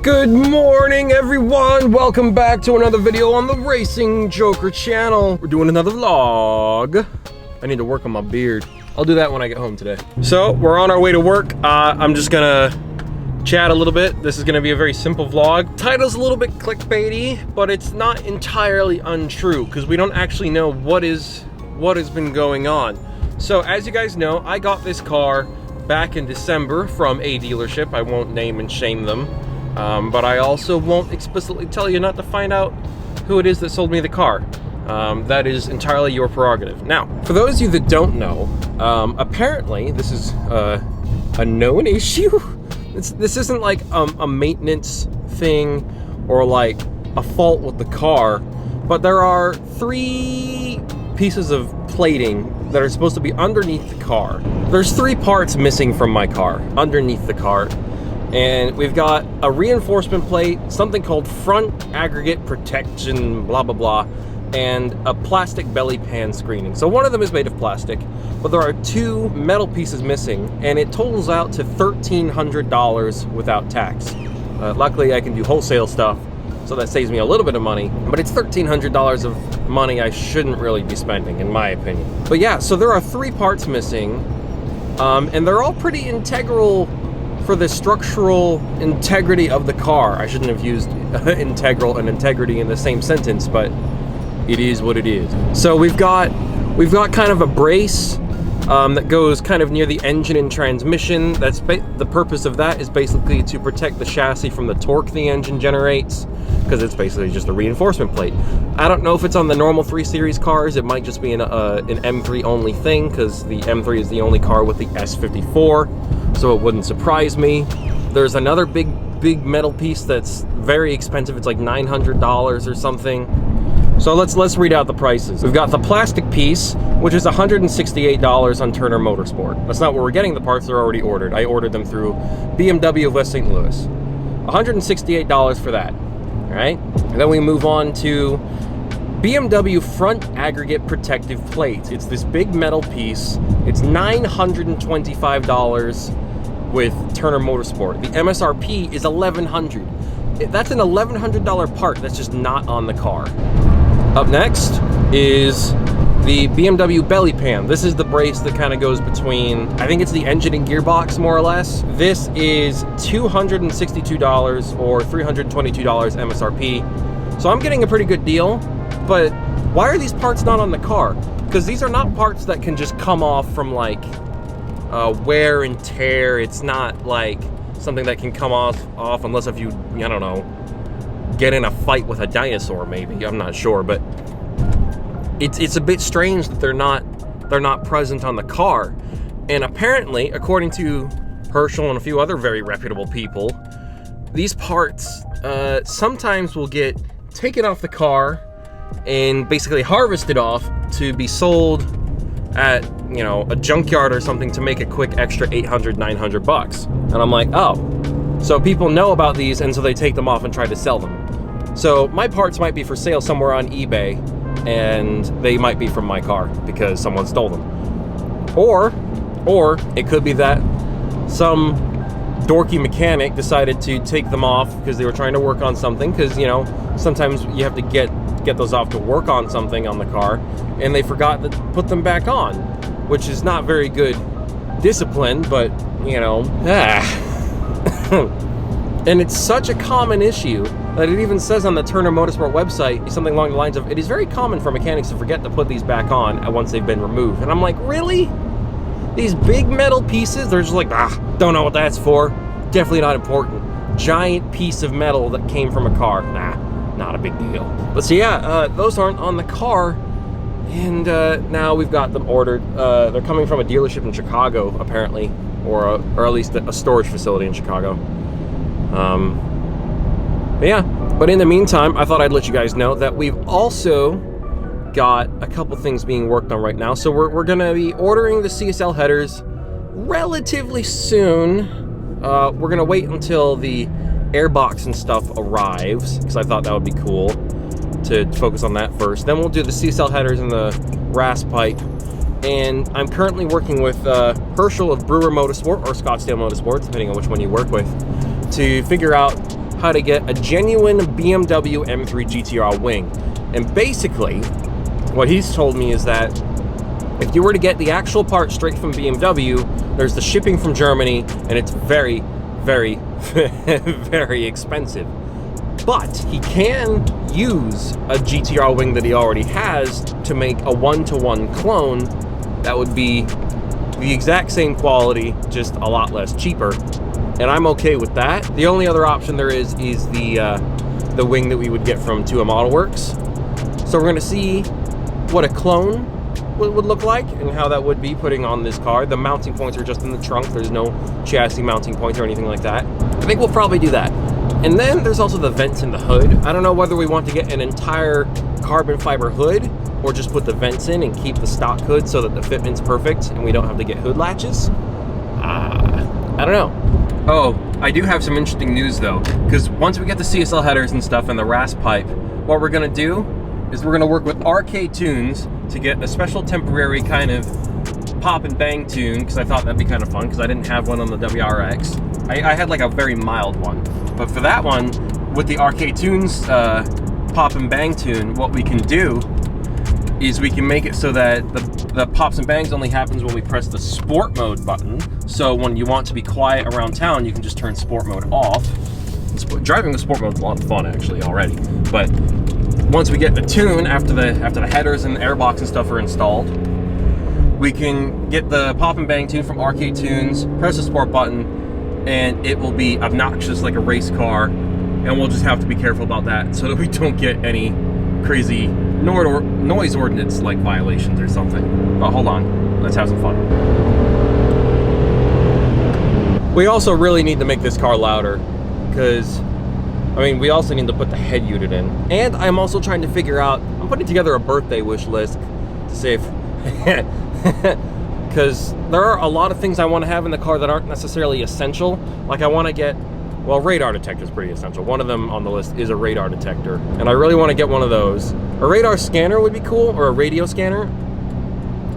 Good morning, everyone. Welcome back to another video on the Racing Joker channel. We're doing another vlog. I need to work on my beard. I'll do that when I get home today. So we're on our way to work. I'm just gonna chat a little bit. This is gonna be a very simple vlog. Title's a little bit clickbaity, but it's not entirely untrue because we don't actually know what has been going on. So as you guys know, I got this car back in December from a dealership. I won't name and shame them. But I also won't explicitly tell you not to find out who it is that sold me the car. That is entirely your prerogative. Now, for those of you that don't know, apparently this is a known issue. This isn't like a maintenance thing or like a fault with the car, but there are 3 pieces of plating that are supposed to be underneath the car. There's 3 parts missing from my car, underneath the car. And we've got a reinforcement plate, something called front aggregate protection, blah, blah, blah, and a plastic belly pan screening. So one of them is made of plastic, but there are 2 metal pieces missing, and it totals out to $1,300 without tax. Luckily, I can do wholesale stuff, so that saves me a little bit of money, but it's $1,300 of money I shouldn't really be spending, in my opinion. But yeah, so there are 3 parts missing, and they're all pretty integral for the structural integrity of the car. I shouldn't have used integral and integrity in the same sentence, but it is what it is. So we've got kind of a brace that goes kind of near the engine and transmission. That's the purpose of that is basically to protect the chassis from the torque the engine generates, because it's basically just a reinforcement plate. I don't know if it's on the normal 3 Series cars. It might just be an M3 only thing, because the M3 is the only car with the S54. So it wouldn't surprise me. There's another big metal piece that's very expensive. It's like $900 or something. So let's read out the prices. We've got the plastic piece, which is $168 on Turner Motorsport. That's not where we're getting the parts. They're already ordered. I ordered them through BMW of West St. Louis. $168 for that. All right. And then we move on to BMW front aggregate protective plates. It's this big metal piece. It's $925 with Turner Motorsport. The MSRP is $1,100. That's an $1,100 part that's just not on the car. Up next is the BMW belly pan. This is the brace that kind of goes between, I think it's the engine and gearbox, more or less. This is $262 or $322 MSRP. So I'm getting a pretty good deal. But why are these parts not on the car? Because these are not parts that can just come off from like wear and tear. It's not like something that can come off unless if you, I don't know, get in a fight with a dinosaur maybe. I'm not sure, but it's a bit strange that they're not present on the car. And apparently, according to Herschel and a few other very reputable people, these parts sometimes will get taken off the car and basically harvested off to be sold at, you know, a junkyard or something to make a quick extra $800, $900. And I'm like, oh, so people know about these and so they take them off and try to sell them. So my parts might be for sale somewhere on eBay and they might be from my car because someone stole them. Or it could be that some dorky mechanic decided to take them off because they were trying to work on something, because, you know, sometimes you have to get those off to work on something on the car, and they forgot to put them back on, which is not very good discipline, but, you know, And it's such a common issue that it even says on the Turner Motorsport website something along the lines of, it is very common for mechanics to forget to put these back on once they've been removed. And I'm like, really? These big metal pieces, they're just like, don't know what that's for. Definitely not important. Giant piece of metal that came from a car. Nah, not a big deal. But so yeah, those aren't on the car. And now we've got them ordered. They're coming from a dealership in Chicago, apparently. Or at least a storage facility in Chicago. But yeah. But in the meantime, I thought I'd let you guys know that we've also got a couple things being worked on right now. So we're gonna be ordering the CSL headers relatively soon. We're gonna wait until the airbox and stuff arrives, because I thought that would be cool to focus on that first. Then we'll do the CSL headers and the RAS pipe. And I'm currently working with Herschel of Brewer Motorsport or Scottsdale Motorsport, depending on which one you work with, to figure out how to get a genuine BMW M3 GTR wing. And basically, what he's told me is that if you were to get the actual part straight from BMW, there's the shipping from Germany, and it's very, very, very expensive. But he can use a GTR wing that he already has to make a one-to-one clone that would be the exact same quality, just a lot less cheaper. And I'm okay with that. The only other option there is the wing that we would get from 2M Auto Works. So we're gonna see what a clone would look like and how that would be putting on this car. The mounting points are just in the trunk. There's no chassis mounting point or anything like that. I think we'll probably do that. And then there's also the vents in the hood. I don't know whether we want to get an entire carbon fiber hood or just put the vents in and keep the stock hood so that the fitment's perfect and we don't have to get hood latches. I don't know. Oh, I do have some interesting news though, because once we get the CSL headers and stuff and the rasp pipe, what we're gonna do is we're gonna work with RK Tunes to get a special temporary kind of pop and bang tune, because I thought that'd be kind of fun, because I didn't have one on the WRX. I had like a very mild one, but for that one, with the RK Tunes pop and bang tune, what we can do is we can make it so that the pops and bangs only happens when we press the sport mode button. So when you want to be quiet around town, you can just turn sport mode off. Driving the sport mode is a lot of fun actually already, but once we get the tune after the headers and the airbox and stuff are installed, we can get the pop and bang tune from RK Tunes, press the sport button, and it will be obnoxious like a race car, and we'll just have to be careful about that so that we don't get any crazy noise ordinance like violations or something. But hold on, let's have some fun. We also really need to make this car louder, because I mean, we also need to put the head unit in. And I'm also trying to figure out, I'm putting together a birthday wish list to see if, because there are a lot of things I want to have in the car that aren't necessarily essential. Like I want to get, well, radar detector is pretty essential. One of them on the list is a radar detector, and I really want to get one of those. A radar scanner would be cool, or a radio scanner,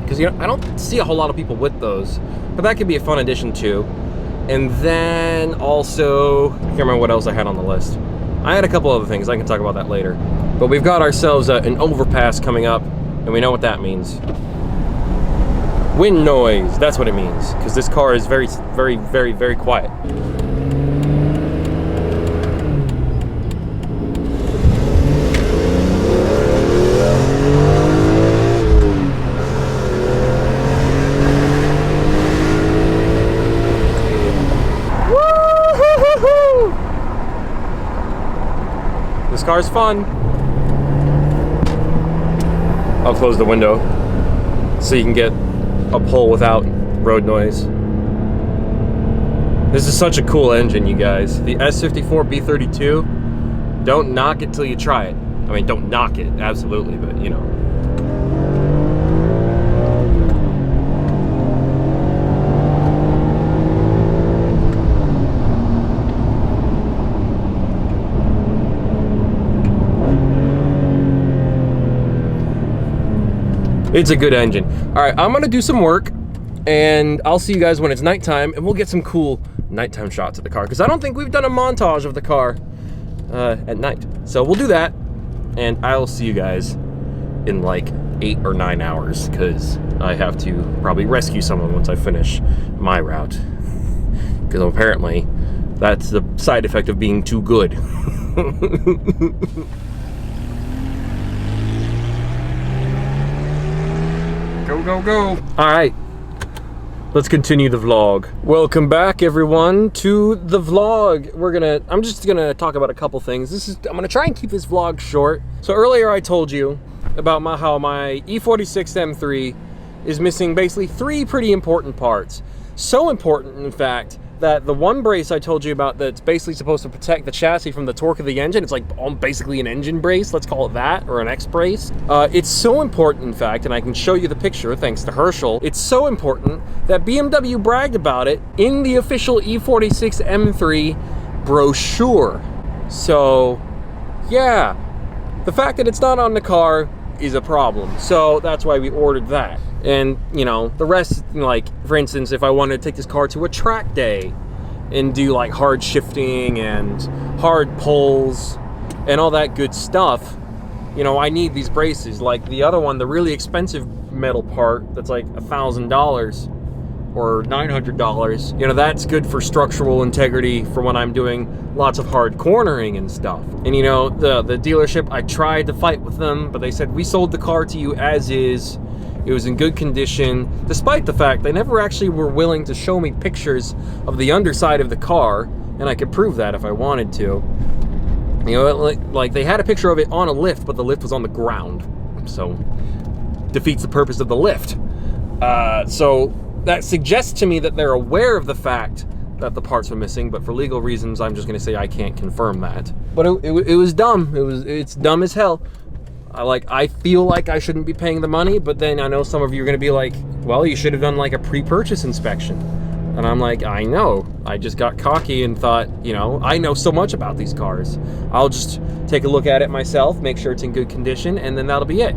because you know I don't see a whole lot of people with those, but that could be a fun addition too. And then also, I can't remember what else I had on the list. I had a couple other things, I can talk about that later. But we've got ourselves an overpass coming up, and we know what that means. Wind noise, that's what it means, because this car is very, very, very, very quiet. This car's fun. I'll close the window so you can get a pull without road noise. This is such a cool engine, you guys. The S54 B32, don't knock it till you try it. I mean, don't knock it, absolutely, but you know. It's a good engine. All right, I'm gonna do some work, and I'll see you guys when it's nighttime, and we'll get some cool nighttime shots of the car, because I don't think we've done a montage of the car at night. So we'll do that, and I'll see you guys in like 8 or 9 hours, because I have to probably rescue someone once I finish my route, because apparently that's the side effect of being too good. Go, go, go. All right, let's continue the vlog. Welcome back, everyone, to the vlog. I'm just gonna talk about a couple things. I'm gonna try and keep this vlog short. So earlier I told you about how my E46 M3 is missing basically 3 pretty important parts. So important, in fact, that the one brace I told you about that's basically supposed to protect the chassis from the torque of the engine, it's like basically an engine brace, let's call it that, or an X brace. It's so important, in fact, and I can show you the picture thanks to Herschel, it's so important that BMW bragged about it in the official E46 M3 brochure. So, yeah, the fact that it's not on the car is a problem. So that's why we ordered that. And, you know, the rest, like, for instance, if I wanted to take this car to a track day, and do like hard shifting and hard pulls and all that good stuff, you know, I need these braces. Like the other one, the really expensive metal part that's like $1,000 or $900, you know, that's good for structural integrity for when I'm doing lots of hard cornering and stuff. And you know, the dealership, I tried to fight with them, but they said, we sold the car to you as is. It was in good condition, despite the fact they never actually were willing to show me pictures of the underside of the car, and I could prove that if I wanted to. You know, like they had a picture of it on a lift, but the lift was on the ground, so defeats the purpose of the lift. So that suggests to me that they're aware of the fact that the parts were missing, but for legal reasons, I'm just gonna say I can't confirm that. But it was dumb. It's dumb as hell. I feel like I shouldn't be paying the money, but then I know some of you are gonna be like, well, you should have done like a pre-purchase inspection. And I'm like, I know. I just got cocky and thought, you know, I know so much about these cars. I'll just take a look at it myself, make sure it's in good condition, and then that'll be it.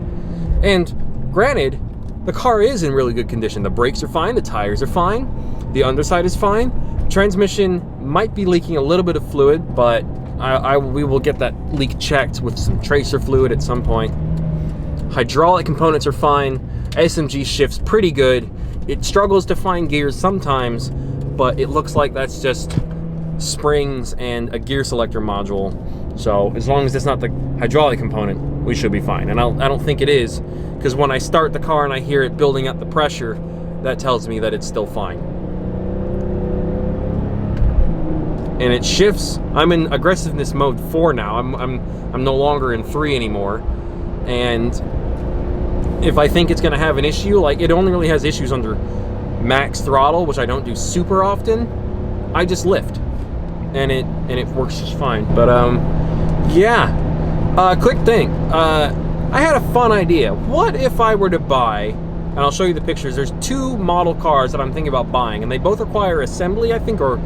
And granted, the car is in really good condition. The brakes are fine, the tires are fine, the underside is fine. Transmission might be leaking a little bit of fluid, but we will get that leak checked with some tracer fluid at some point. Hydraulic components are fine. SMG shifts pretty good. It struggles to find gears sometimes, but it looks like that's just springs and a gear selector module. So as long as it's not the hydraulic component, we should be fine. And I don't think it is, because when I start the car and I hear it building up the pressure, that tells me that it's still fine. And it shifts. I'm in aggressiveness mode 4 now. I'm no longer in 3 anymore. And if I think it's gonna have an issue, like it only really has issues under max throttle, which I don't do super often, I just lift. And it works just fine. But yeah. Quick thing. I had a fun idea. What if I were to buy, and I'll show you the pictures, there's 2 model cars that I'm thinking about buying, and they both require assembly, I think, or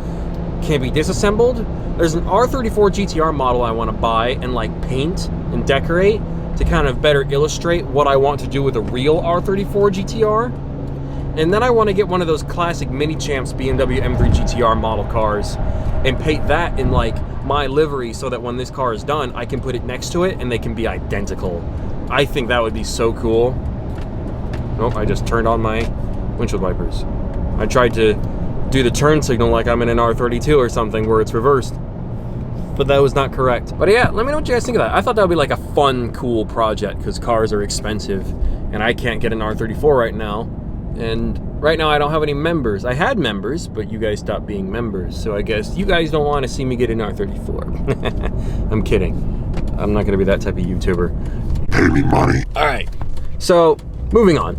can be disassembled. There's an R34 GTR model I want to buy and like paint and decorate to kind of better illustrate what I want to do with a real R34 GTR. And then I want to get one of those classic Mini Champs BMW M3 GTR model cars and paint that in like my livery so that when this car is done, I can put it next to it and they can be identical. I think that would be so cool. Nope, I just turned on my windshield wipers. I tried to do the turn signal like I'm in an R32 or something where it's reversed, but that was not correct. But yeah, let me know what you guys think of that. I thought that would be like a fun, cool project because cars are expensive and I can't get an R34 right now. And right now I don't have any members. I had members, but you guys stopped being members. So I guess you guys don't want to see me get an R34. I'm kidding. I'm not gonna be that type of YouTuber. Pay me money. All right, so moving on.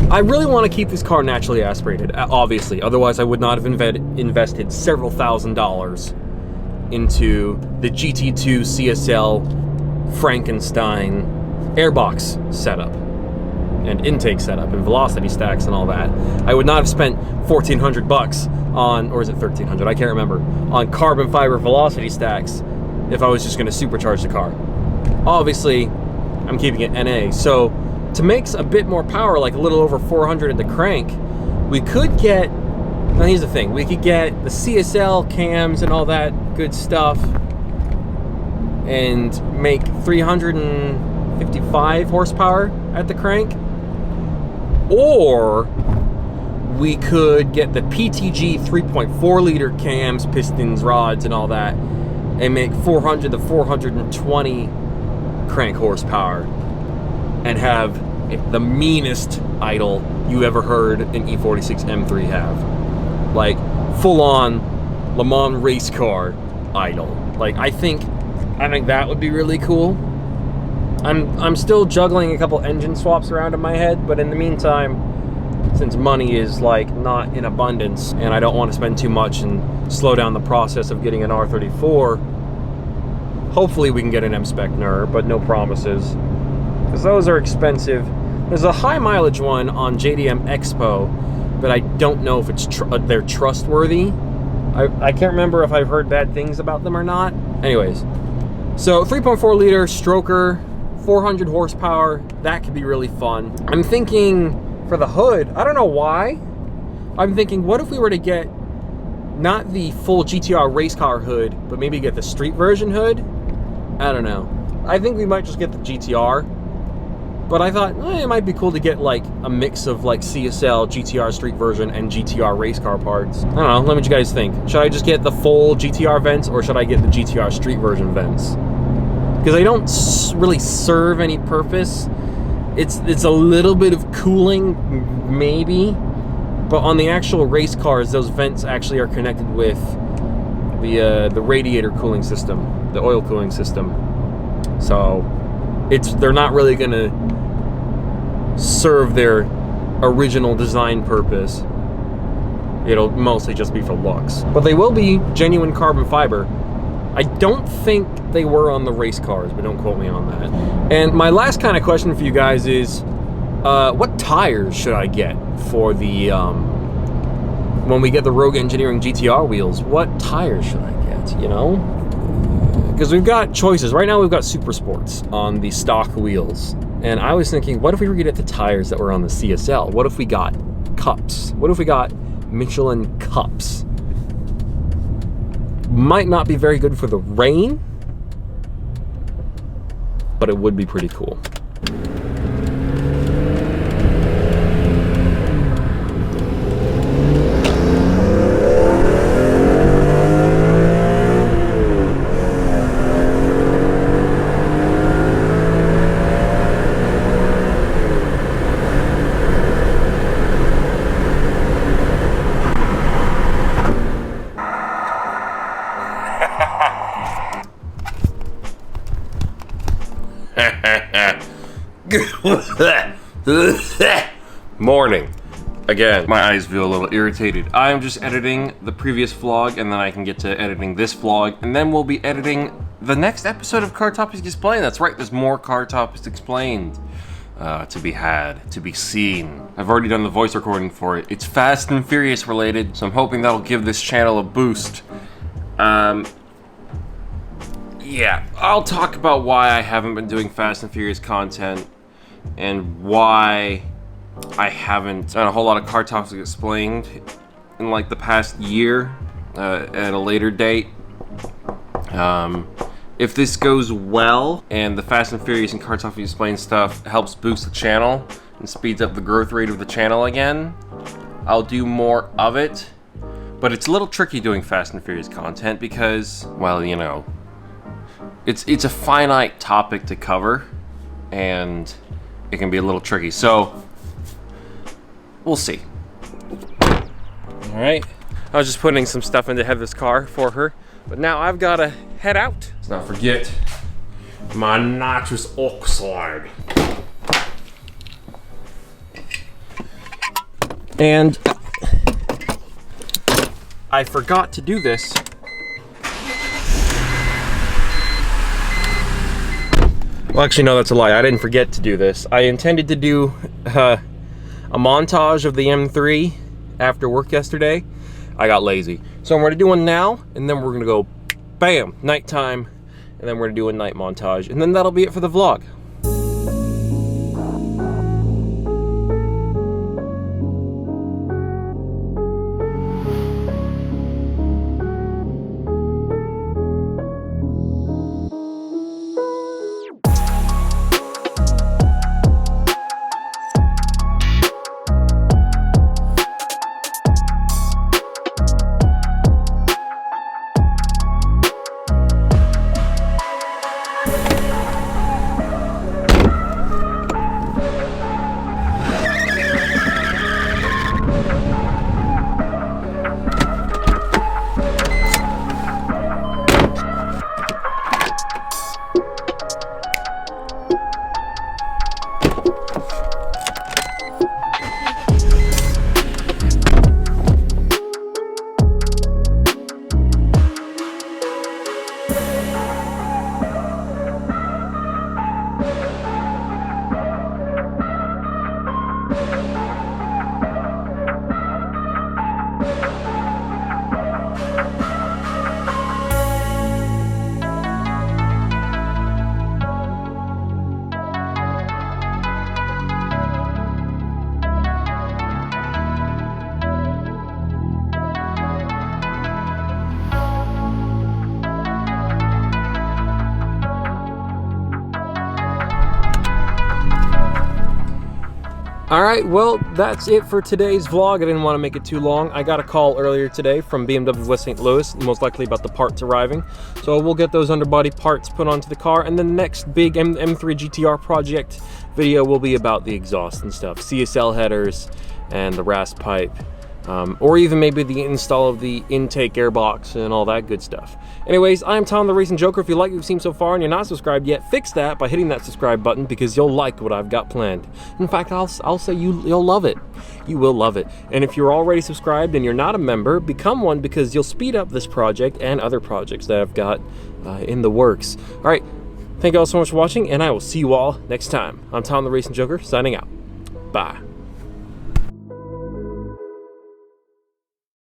I really want to keep this car naturally aspirated, obviously. Otherwise, I would not have invested several $1,000s into the GT2 CSL Frankenstein airbox setup and intake setup and velocity stacks and all that. I would not have spent $1,400 on, or is it $1,300? I can't remember, on carbon fiber velocity stacks if I was just going to supercharge the car. Obviously, I'm keeping it NA, so to make a bit more power, like a little over 400 in the crank, we could get, now here's the thing, we could get the CSL cams and all that good stuff and make 355 horsepower at the crank, or we could get the PTG 3.4 liter cams, pistons, rods, and all that, and make 400 to 420 crank horsepower and have the meanest idle you ever heard an E46 M3 have. Like full-on Le Mans race car idle. Like I think that would be really cool. I'm still juggling a couple engine swaps around in my head, but in the meantime, since money is like not in abundance and I don't want to spend too much and slow down the process of getting an R34, hopefully we can get an M-Spec NER, but no promises, because those are expensive. There's a high mileage one on JDM Expo, but I don't know if it's they're trustworthy. I can't remember if I've heard bad things about them or not. Anyways, so 3.4 liter stroker, 400 horsepower, that could be really fun. I'm thinking for the hood, I don't know why, I'm thinking what if we were to get not the full GTR race car hood, but maybe get the street version hood. I don't know. I think we might just get the GTR. But I thought it might be cool to get like a mix of like CSL, GTR street version, and GTR race car parts. I don't know, let me know what you guys think. Should I just get the full GTR vents, or should I get the GTR street version vents? Because they don't really serve any purpose. It's a little bit of cooling, maybe. But on the actual race cars, those vents actually are connected with the radiator cooling system, the oil cooling system. So they're not really gonna serve their original design purpose. It'll mostly just be for looks. But they will be genuine carbon fiber. I don't think they were on the race cars, but don't quote me on that. And my last kind of question for you guys is, what tires should I get for the, when we get the Rogue Engineering GTR wheels? What tires should I get, you know? Because we've got choices. Right now we've got Super Sports on the stock wheels. And I was thinking, what if we were to get the tires that were on the CSL? What if we got cups? What if we got Michelin cups? Might not be very good for the rain, but it would be pretty cool. Morning. Again, my eyes feel a little irritated. I am just editing the previous vlog, and then I can get to editing this vlog, and then we'll be editing the next episode of Car Topics Explained. That's right, there's more Car Topics Explained to be had, to be seen. I've already done the voice recording for it. It's Fast and Furious related, so I'm hoping that'll give this channel a boost. Yeah, I'll talk about why I haven't been doing Fast and Furious content and why I haven't done a whole lot of Car Topics Explained in like the past year at a later date. If this goes well and the Fast and Furious and Car Topics Explained stuff helps boost the channel and speeds up the growth rate of the channel again, I'll do more of it. But it's a little tricky doing Fast and Furious content because, well, you know, it's a finite topic to cover, and it can be a little tricky. So we'll see. All right. I was just putting some stuff into Heather's car for her, but now I've got to head out. Let's not forget my nitrous oxide. And I forgot to do this. Well, actually, no, that's a lie. I didn't forget to do this. I intended to do a montage of the M3 after work yesterday. I got lazy. So I'm going to do one now, and then we're going to go, bam, nighttime, and then we're going to do a night montage. And then that'll be it for the vlog. All right, well, that's it for today's vlog. I didn't want to make it too long. I got a call earlier today from BMW West St. Louis, most likely about the parts arriving. So we'll get those underbody parts put onto the car, and the next big M3 GTR project video will be about the exhaust and stuff, CSL headers and the RAS pipe. Or even maybe the install of the intake airbox and all that good stuff. Anyways, I'm Tom the Racing Joker. If you like what you've seen so far and you're not subscribed yet, fix that by hitting that subscribe button because you'll like what I've got planned. In fact, I'll say you'll love it. You will love it. And if you're already subscribed and you're not a member, become one because you'll speed up this project and other projects that I've got in the works. All right, thank you all so much for watching, and I will see you all next time. I'm Tom the Racing Joker, signing out. Bye.